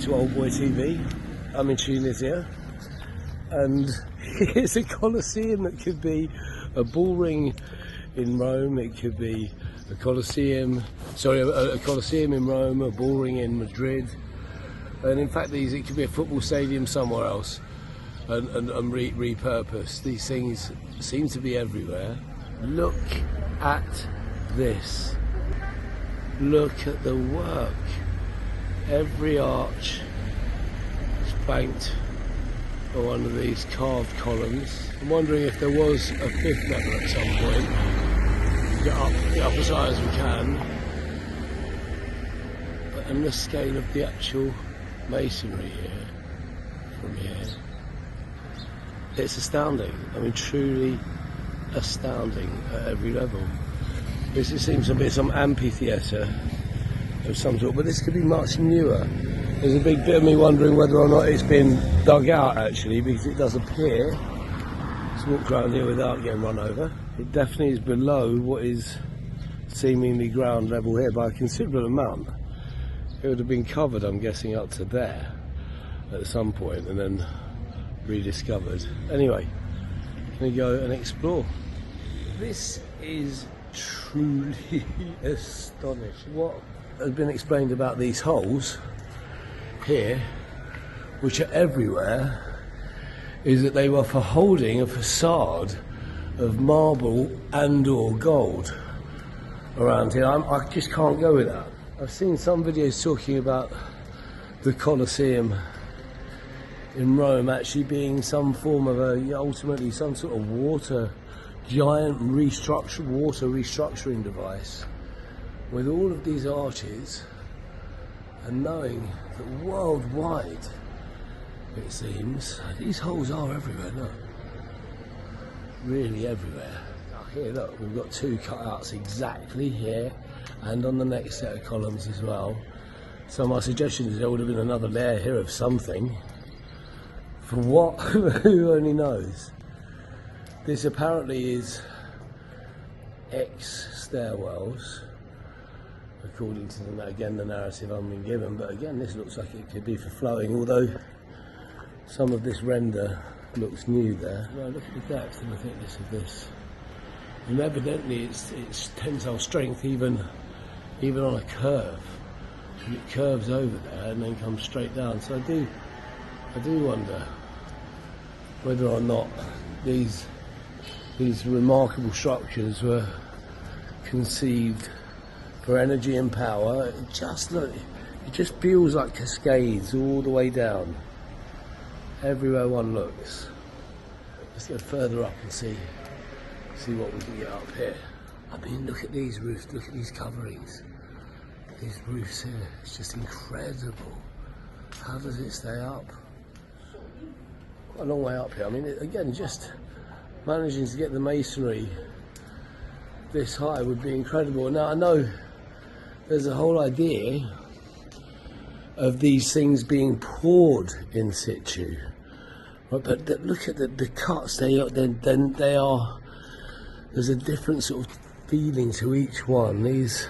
to Old Boy TV. I'm in Tunisia, and it's a Colosseum that could be a bull ring in Rome, it could be a Colosseum, a Colosseum in Rome, a bull ring in Madrid, and in fact it could be a football stadium somewhere else and repurposed. These things seem to be everywhere. Look at this. Look at the work. Every arch is flanked by one of these carved columns. I'm wondering if there was a fifth level at some point. Get up as high as we can. And the scale of the actual masonry here, from here, it's astounding. I mean, truly astounding at every level. This seems to be some amphitheatre of some sort, but this could be much newer. There's a big bit of me wondering whether or not it's been dug out actually, because it does appear, let's walk around here without getting run over, it definitely is below what is seemingly ground level here by a considerable amount. It would have been covered, I'm guessing, up to there at some point and then rediscovered. Anyway, we go and explore. This is truly astonishing. What has been explained about these holes here, which are everywhere, is that they were for holding a facade of marble and or gold around here. I just can't go with that. I've seen some videos talking about the Colosseum in Rome actually being some form of ultimately some sort of giant water restructuring device with all of these arches, and knowing that worldwide, it seems, these holes are everywhere, look. Really everywhere. Now here, look, we've got two cutouts exactly here and on the next set of columns as well. So my suggestion is there would have been another layer here of something. For what? Who only knows? This apparently is stairwells, according to the narrative I'm being given, but again this looks like it could be for flowing, although some of this render looks new there. Well, look at the depth and the thickness of this, and evidently it's tensile strength even on a curve, and it curves over there and then comes straight down. So I do wonder whether or not these remarkable structures were conceived for energy and power. It just feels like cascades all the way down, everywhere one looks. Let's go further up and see what we can get up here. I mean, look at these roofs, look at these coverings, these roofs here. It's just incredible. How does it stay up? Quite a long way up here. I mean, again, just managing to get the masonry this high would be incredible. Now I know there's a whole idea of these things being poured in situ, right? But look at the cuts. There's a different sort of feeling to each one. These,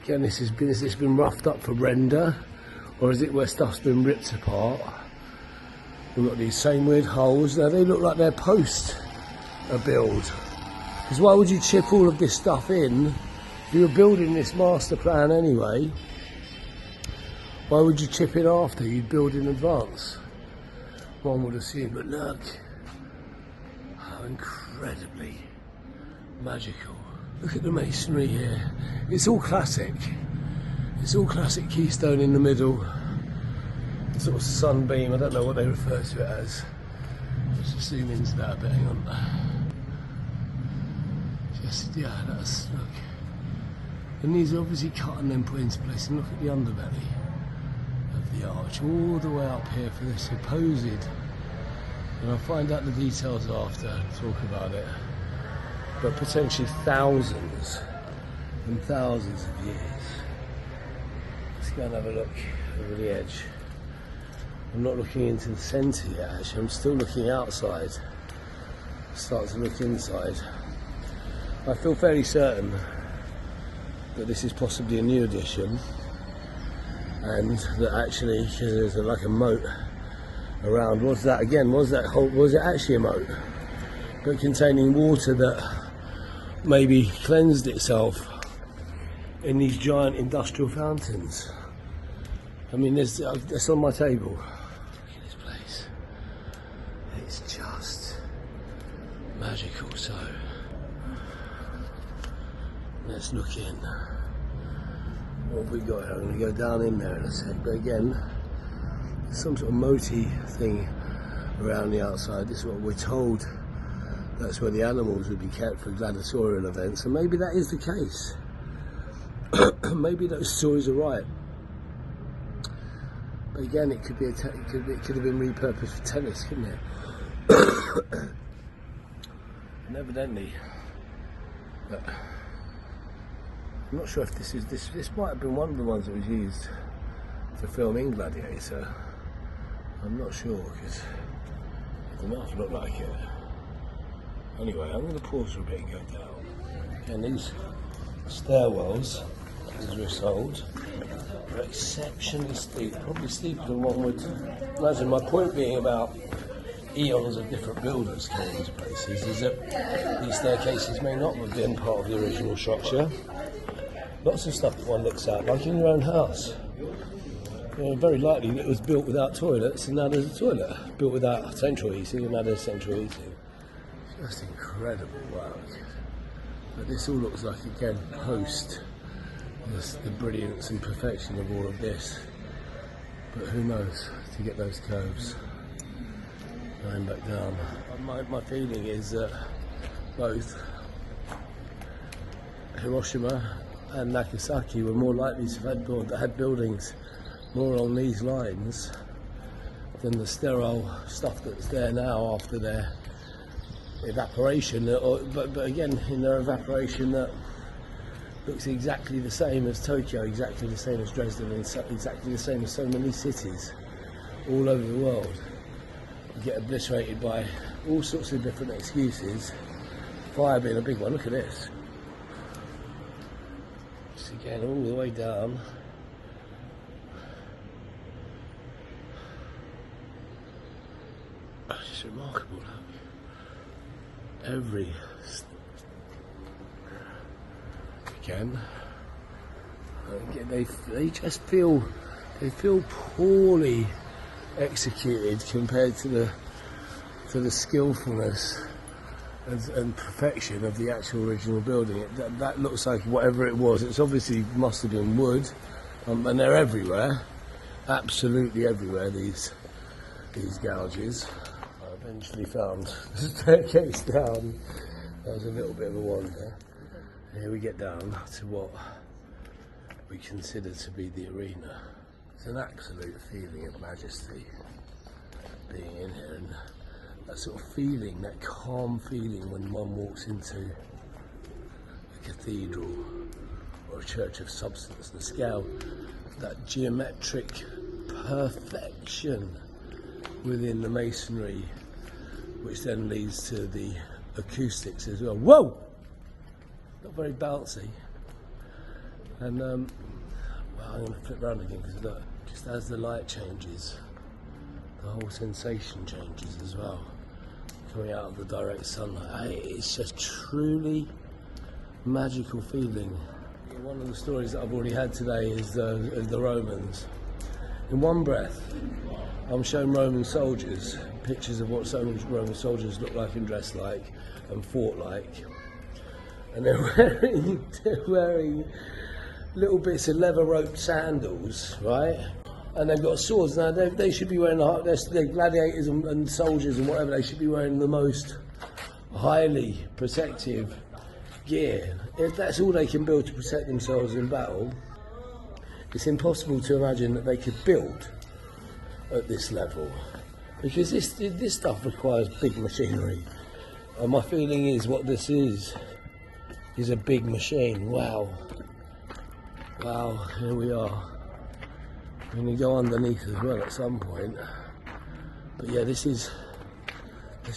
again, this has been roughed up for render, or is it where stuff's been ripped apart? We've got these same weird holes. Now they look like they're post a build. Because why would you chip all of this stuff in? If you were building this master plan anyway, why would you chip it after? You'd build in advance, one would assume. But look, how incredibly magical. Look at the masonry here. It's all classic. It's all classic keystone in the middle. Sort of sunbeam, I don't know what they refer to it as. Just zoom into that a bit, hang on. Yeah, that's, look. And these are obviously cut and then put into place. And look at the underbelly of the arch, all the way up here for this supposed, and I'll find out the details after and talk about it, but potentially thousands and thousands of years. Let's go and have a look over the edge. I'm not looking into the centre yet, actually. I'm still looking outside. Start to look inside. I feel fairly certain that this is possibly a new addition. and that actually, because there's like a moat around, was that was it actually a moat, but containing water that maybe cleansed itself in these giant industrial fountains. I mean, that's on my table. Look at this place. It's just magical. So let's look in. What have we got here? I'm going to go down in there in a sec. But again, some sort of moaty thing around the outside. This is what we're told. That's where the animals would be kept for gladiatorial events, and maybe that is the case. Maybe those stories are right. But again, it could be it could have been repurposed for tennis, couldn't it? And evidently, but I'm not sure if this might have been one of the ones that was used for filming Gladiator. I'm not sure, because it doesn't have to look like it. Anyway, I'm going to pause for a bit and go down. And these stairwells, as we're told, are exceptionally steep, probably steeper than one would imagine. My point being about eons of different builders coming into places is that these staircases may not have been part of the original structure. Lots of stuff that one looks at, like in your own house. Very likely that it was built without toilets, and now there's a toilet. Built without central heating, and now there's central heating. Just incredible work. But this all looks like, again, post the brilliance and perfection of all of this. But who knows, to get those curves. Going back down. My feeling is that both Hiroshima and Nagasaki were more likely to have had buildings more along these lines than the sterile stuff that's there now after their evaporation. But again, in their evaporation, that looks exactly the same as Tokyo, exactly the same as Dresden, and exactly the same as so many cities all over the world. You get obliterated by all sorts of different excuses, fire being a big one. Look at this. Just again, all the way down. It's just remarkable. Look. Every again, they just feel poorly executed compared to the skillfulness and perfection of the actual original building. That looks like whatever it was. It's obviously must have been wood, and they're everywhere, absolutely everywhere. These gouges. I eventually found the staircase down. That was a little bit of a wander. Here we get down to what we consider to be the arena. It's an absolute feeling of majesty being in here, and that sort of feeling, that calm feeling when one walks into a cathedral or a church of substance, the scale, that geometric perfection within the masonry, which then leads to the acoustics as well. Whoa! Not very bouncy. And well, I'm going to flip around again, because look, just as the light changes, the whole sensation changes as well, coming out of the direct sunlight. It's just truly magical feeling. One of the stories that I've already had today is the Romans. In one breath, I'm shown Roman soldiers, pictures of what some Roman soldiers look like and dress like and fought like, and they're wearing little bits of leather roped sandals, right? And they've got swords. Now they should be wearing they're gladiators and soldiers and whatever. They should be wearing the most highly protective gear. If that's all they can build to protect themselves in battle, it's impossible to imagine that they could build at this level, because this stuff requires big machinery. And my feeling is what this is a big machine. Wow, here we are. I'm going to go underneath as well at some point. But yeah, this is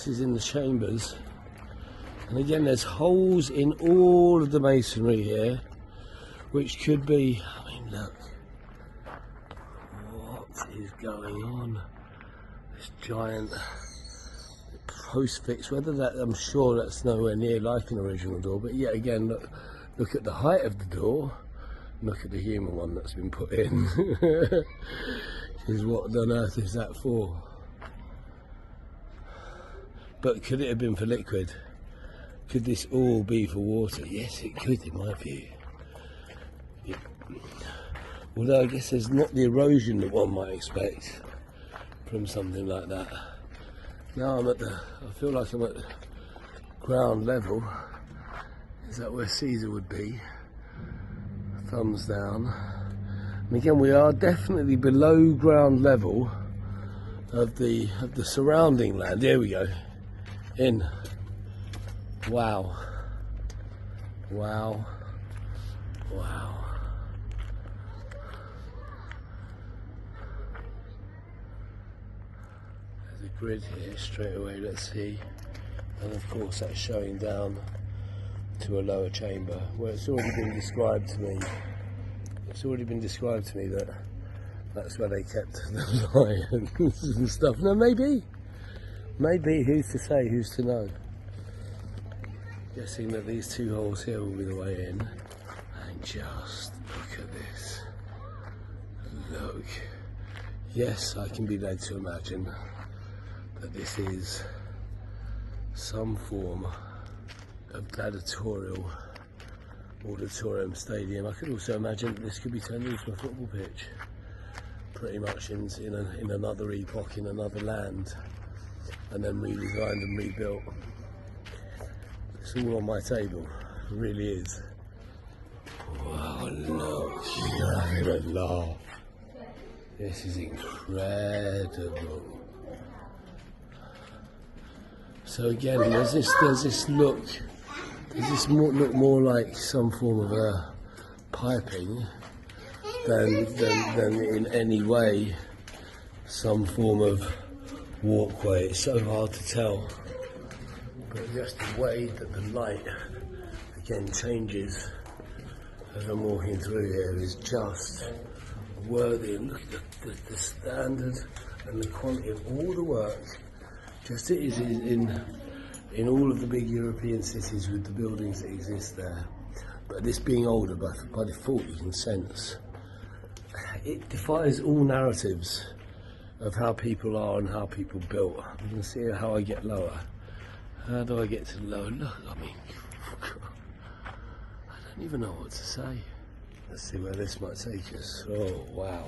in the chambers. And again, there's holes in all of the masonry here, which could be, I mean, look, is going on? This giant post-fix, whether that, I'm sure that's nowhere near like an original door, but yet again, look at the height of the door, look at the human one that's been put in. Is what on earth is that for? But could it have been for liquid? Could this all be for water? Yes, it could, in my view. Although I guess there's not the erosion that one might expect from something like that. Now I feel like I'm at ground level. Is that where Caesar would be? Thumbs down. And again, we are definitely below ground level of the surrounding land. There we go. In. Wow. Wow. Wow. There's a grid here straight away, let's see. And of course that's showing down to a lower chamber where it's already been described to me. It's already been described to me that that's where they kept the lions and stuff. No, maybe, who's to say, who's to know? Guessing that these two holes here will be the way in. And just look at this. Look. Yes, I can be led to imagine that this is some form of gladiatorial auditorium stadium. I could also imagine that this could be turned into a football pitch, pretty much in another epoch, in another land, and then redesigned and rebuilt. It's all on my table, it really is. Wow, look, you're having a laugh. This is incredible. So again, does this look more like some form of a piping than in any way some form of walkway? It's so hard to tell, but just the way that the light again changes as I'm walking through here is just worthy. And look at the standard and the quality of all the work. Just it is in all of the big European cities with the buildings that exist there. But this being older, by default you can sense, it defies all narratives of how people are and how people built. You can see how I get lower. How do I get to lower? Look, I mean, I don't even know what to say. Let's see where this might take us. Oh, wow.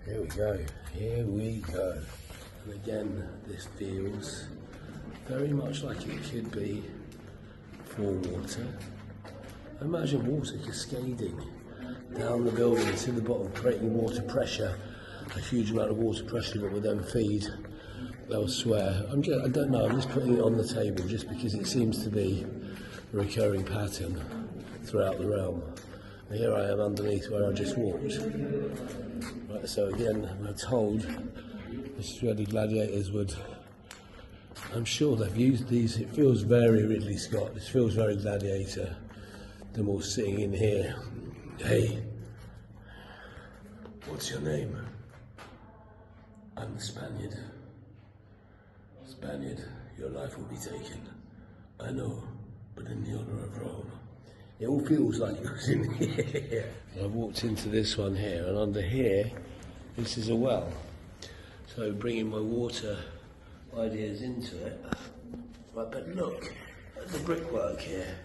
Here we go. Here we go. And again, this feels very much like it could be for water. Imagine water cascading down the building to the bottom, creating water pressure, a huge amount of water pressure that would then feed elsewhere. I don't know, I'm just putting it on the table just because it seems to be a recurring pattern throughout the realm. And here I am underneath where I just walked. Right, so again, we're told this is where the gladiators would, I'm sure they've used these. It feels very Ridley Scott, this feels very Gladiator. Them all sitting in here. Hey, what's your name? I'm the Spaniard. Spaniard, your life will be taken. I know, but in the honour of Rome. It all feels like it was in here. I walked into this one here, and under here, this is a well. So bringing my water ideas into it. Right, but look at the brickwork here.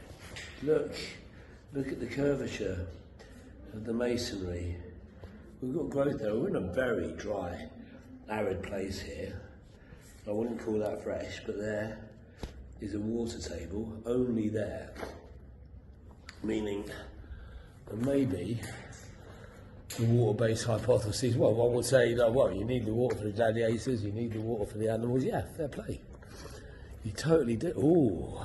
Look at the curvature of the masonry. We've got growth there. We're in a very dry, arid place here. I wouldn't call that fresh, but there is a water table only there. Meaning, maybe the water-based hypothesis, well, one would say that, well, you need the water for the gladiators, you need the water for the animals. Yeah, fair play. You totally do. Ooh.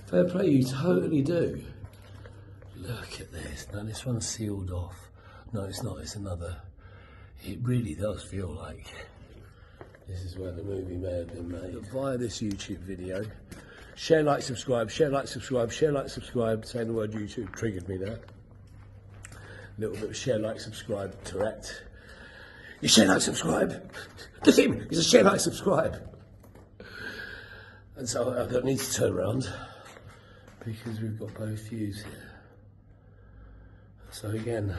Fair play, you totally do. Look at this. Now, this one's sealed off. No, it's not. It's another. It really does feel like this is where the movie may have been made. Via this YouTube video, share, like, subscribe, share, like, subscribe, share, like, subscribe. Saying the word YouTube triggered me there. A little bit of share, like, subscribe, Tourette. You share, like, subscribe. Look at him, he's a share, like, subscribe. And so I don't need to turn around because we've got both views here. So again,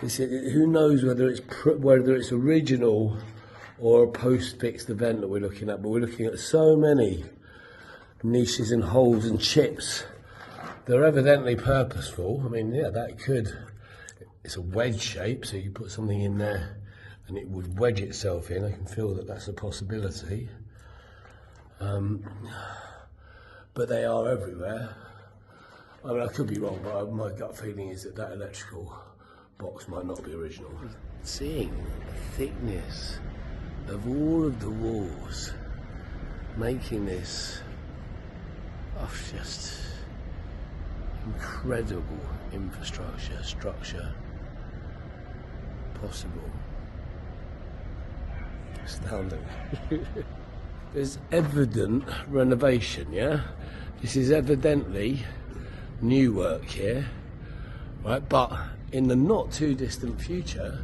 who knows whether it's original or a post-fixed event that we're looking at, but we're looking at so many niches and holes and chips. They're evidently purposeful. I mean, yeah, it's a wedge shape, so you put something in there and it would wedge itself in. I can feel that that's a possibility. But they are everywhere. I mean, I could be wrong, but my gut feeling is that electrical box might not be original. Seeing the thickness of all of the walls, making this just incredible structure possible. Astounding. There's evident renovation, yeah? This is evidently new work here, right? But in the not too distant future,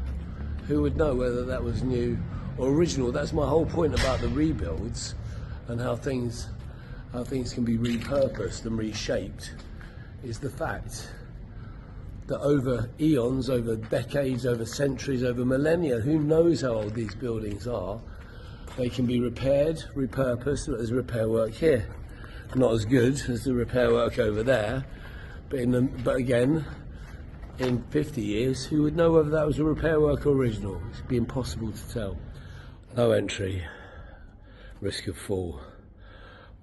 who would know whether that was new or original? That's my whole point about the rebuilds and how things can be repurposed and reshaped, is the fact that over eons, over decades, over centuries, over millennia, who knows how old these buildings are, they can be repaired, repurposed. There's repair work here. Not as good as the repair work over there, but again, in 50 years, who would know whether that was a repair work or original? It'd be impossible to tell. No entry, risk of fall.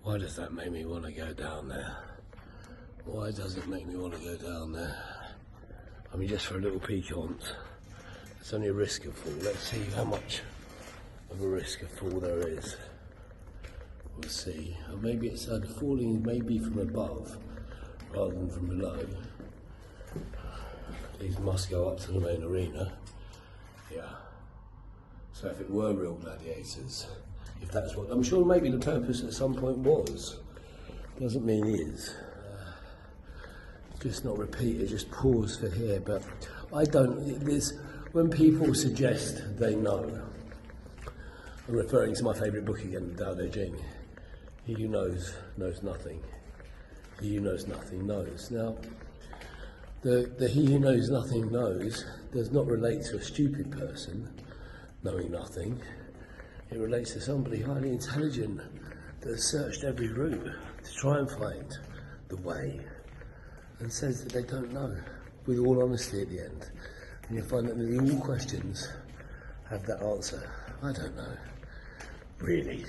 Why does that make me want to go down there? Why does it make me want to go down there? I mean, just for a little peek on it. It's only a risk of fall. Let's see how much of a risk of fall there is. We'll see. Or maybe it's falling maybe from above rather than from below. These must go up to the main arena. Yeah. So if it were real gladiators, if that's what, I'm sure maybe the purpose at some point was, doesn't mean is. Just not repeat it, just pause for here. But I don't, when people suggest they know, I'm referring to my favourite book again, Tao Te Ching. He who knows, knows nothing. He who knows nothing knows. Now, the he who knows nothing knows does not relate to a stupid person knowing nothing. It relates to somebody highly intelligent that has searched every route to try and find the way, and says that they don't know, with all honesty at the end. And you'll find that nearly all questions have that answer. I don't know, really.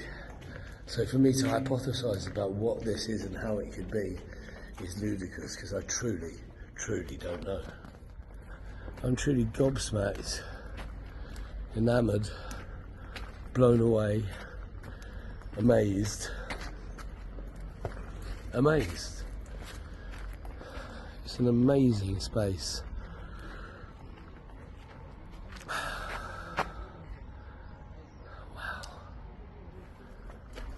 So for me to hypothesise about what this is and how it could be is ludicrous, because I truly, truly don't know. I'm truly gobsmacked, enamoured, blown away, amazed. It's an amazing space. Wow.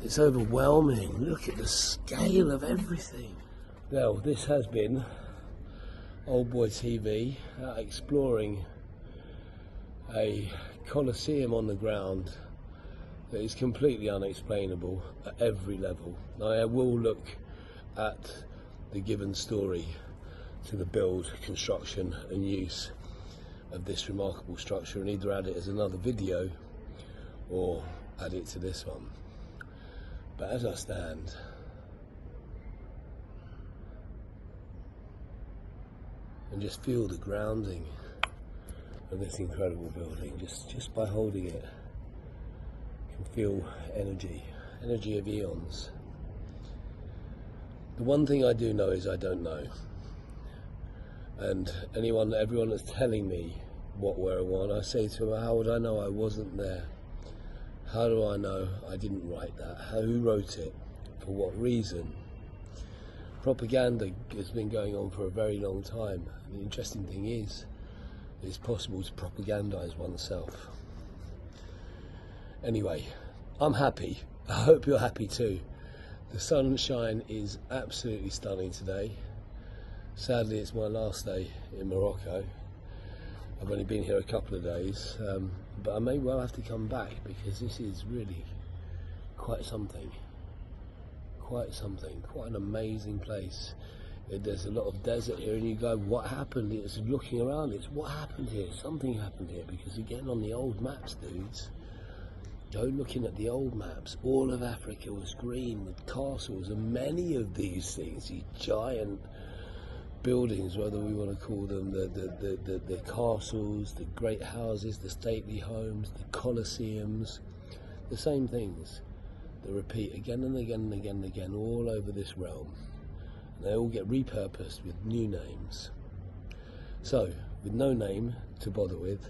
It's overwhelming. Look at the scale of everything. Well, this has been Old Boy TV, exploring a Colosseum on the ground that is completely unexplainable at every level. Now, I will look at the given story to the build, construction and use of this remarkable structure, and either add it as another video or add it to this one. But as I stand, and just feel the grounding of this incredible building, just by holding it, you can feel energy of eons. The one thing I do know is I don't know. And everyone that's telling me what, where, and when, I say to them, how would I know I wasn't there? How do I know I didn't write that? Who wrote it? For what reason? Propaganda has been going on for a very long time. And the interesting thing is, it's possible to propagandise oneself. Anyway, I'm happy. I hope you're happy too. The sunshine is absolutely stunning today. Sadly, it's my last day in Morocco. I've only been here a couple of days, but I may well have to come back because this is really quite something. Quite an amazing place. There's a lot of desert here, and you go, what happened? It's looking around, it's what happened here? Something happened here, because again, on the old maps, dudes, go looking at the old maps, all of Africa was green with castles, and many of these things, these giant buildings, whether we want to call them the castles, the great houses, the stately homes, the Colosseums, the same things that repeat again and again and again and again all over this realm. And they all get repurposed with new names. So, with no name to bother with,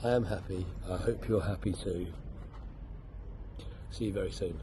I am happy. I hope you're happy too. See you very soon.